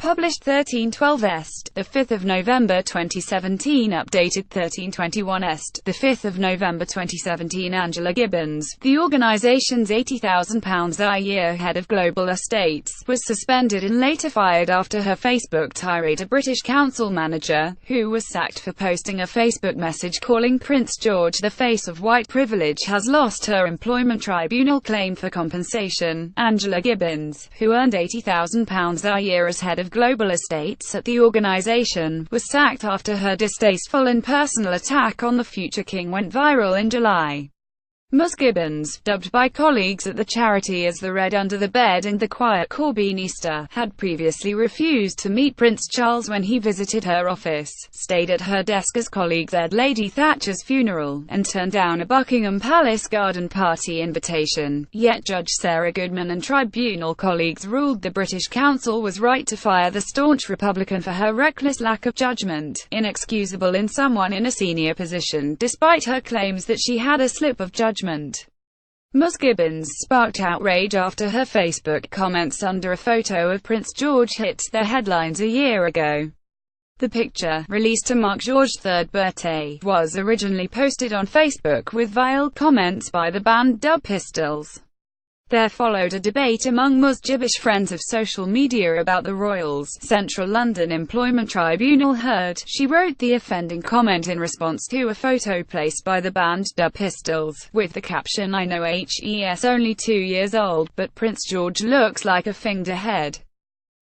Published 1312 Est, 5 November 2017. Updated 1321 Est, 5 November 2017. Angela Gibbons, the organisation's £80,000 a year head of global estates, was suspended and later fired after her Facebook tirade a British council manager, who was sacked for posting a Facebook message calling Prince George the face of white privilege, has lost her employment tribunal claim for compensation. Angela Gibbons, who earned £80,000 a year as head of global estates at the organisation, was sacked after her distasteful and personal attack on the future king went viral in July. Ms. Gibbons, dubbed by colleagues at the charity as the Red Under the Bed and the Quiet Corbynista, had previously refused to meet Prince Charles when he visited her office, stayed at her desk as colleagues aired Lady Thatcher's funeral, and turned down a Buckingham Palace garden party invitation. Yet Judge Sarah Goodman and tribunal colleagues ruled the British Council was right to fire the staunch Republican for her reckless lack of judgment, inexcusable in someone in a senior position, despite her claims that she had a slip of judgment. Ms. Gibbons sparked outrage after her Facebook comments under a photo of Prince George hit their headlines a year ago. The picture, released to mark George's third birthday, was originally posted on Facebook with vile comments by the band Dub Pistols. There followed a debate among Ms. Gibbons' friends of social media about the Royals. Central London Employment Tribunal heard. She wrote the offending comment in response to a photo placed by the band Dub Pistols, with the caption, "I know he's only 2 years old, but Prince George looks like a fingerhead."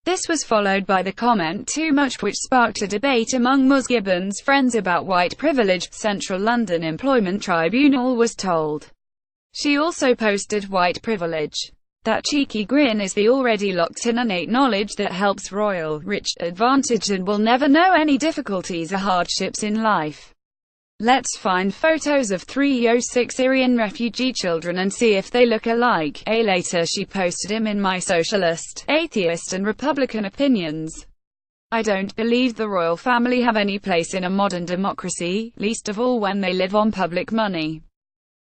This was followed by the comment "too much," which sparked a debate among Ms. Gibbons' friends about white privilege. Central London Employment Tribunal was told. She also posted white privilege. That cheeky grin is the already locked-in innate knowledge that helps royal, rich, advantaged and will never know any difficulties or hardships in life. Let's find photos of 306 Syrian refugee children and see if they look alike. Later she posted him in my socialist, atheist and Republican opinions. I don't believe the royal family have any place in a modern democracy, least of all when they live on public money.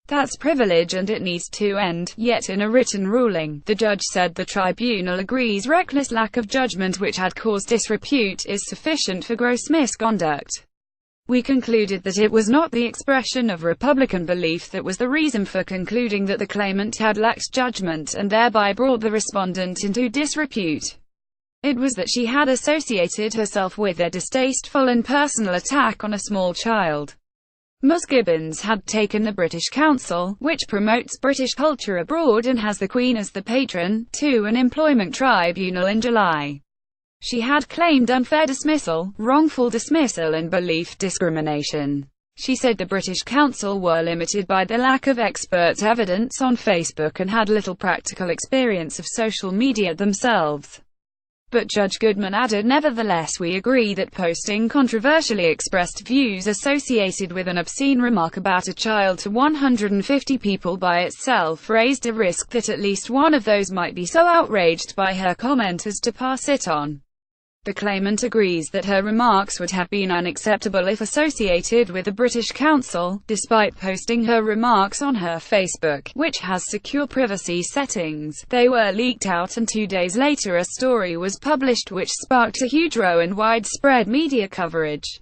That's privilege and it needs to end. Yet in a written ruling, the judge said the tribunal agrees reckless lack of judgment which had caused disrepute is sufficient for gross misconduct. We concluded that it was not the expression of Republican belief that was the reason for concluding that the claimant had lacked judgment and thereby brought the respondent into disrepute. It was that she had associated herself with a distasteful and personal attack on a small child. Ms. Gibbons had taken the British Council, which promotes British culture abroad and has the Queen as the patron, to an employment tribunal in July. She had claimed unfair dismissal, wrongful dismissal and belief discrimination. She said the British Council were limited by the lack of expert evidence on Facebook and had little practical experience of social media themselves. But Judge Goodman added, nevertheless we agree that posting controversially expressed views associated with an obscene remark about a child to 150 people by itself raised a risk that at least one of those might be so outraged by her comment as to pass it on. The claimant agrees that her remarks would have been unacceptable if associated with the British Council, despite posting her remarks on her Facebook, which has secure privacy settings. They were leaked out and 2 days later a story was published which sparked a huge row and widespread media coverage.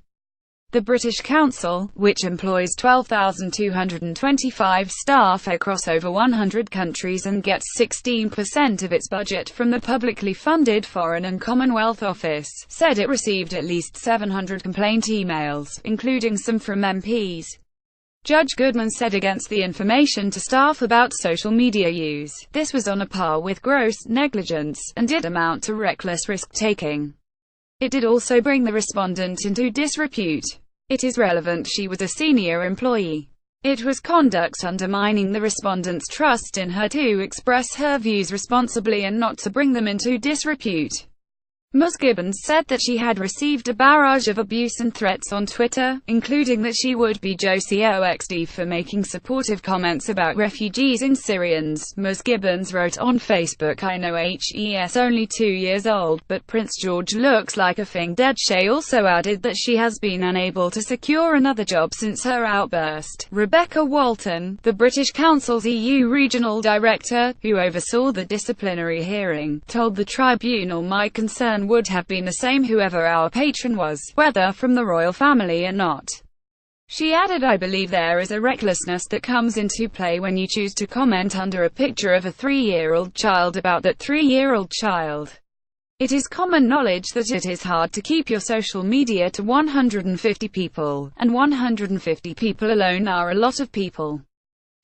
The British Council, which employs 12,225 staff across over 100 countries and gets 16% of its budget from the publicly funded Foreign and Commonwealth Office, said it received at least 700 complaint emails, including some from MPs. Judge Goodman said against the information to staff about social media use, this was on a par with gross negligence, and did amount to reckless risk-taking. It did also bring the respondent into disrepute. It is relevant she was a senior employee. It was conduct undermining the respondent's trust in her to express her views responsibly and not to bring them into disrepute. Ms. Gibbons said that she had received a barrage of abuse and threats on Twitter, including that she would be Josie Oxd for making supportive comments about refugees and Syrians. Ms. Gibbons wrote on Facebook, I know he's only 2 years old, but Prince George looks like a thing dead. She also added that she has been unable to secure another job since her outburst. Rebecca Walton, the British Council's EU regional director, who oversaw the disciplinary hearing, told the tribunal, my concern reaction would have been the same whoever our patron was, whether from the royal family or not. She added, "I believe there is a recklessness that comes into play when you choose to comment under a picture of a 3-year-old child about that 3-year-old child. It is common knowledge that it is hard to keep your social media to 150 people, and 150 people alone are a lot of people.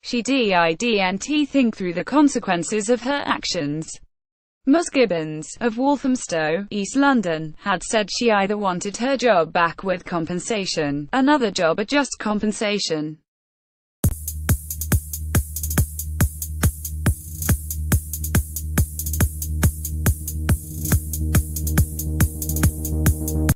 She didn't think through the consequences of her actions." Ms. Gibbons, of Walthamstow, East London, had said she either wanted her job back with compensation, another job at just compensation,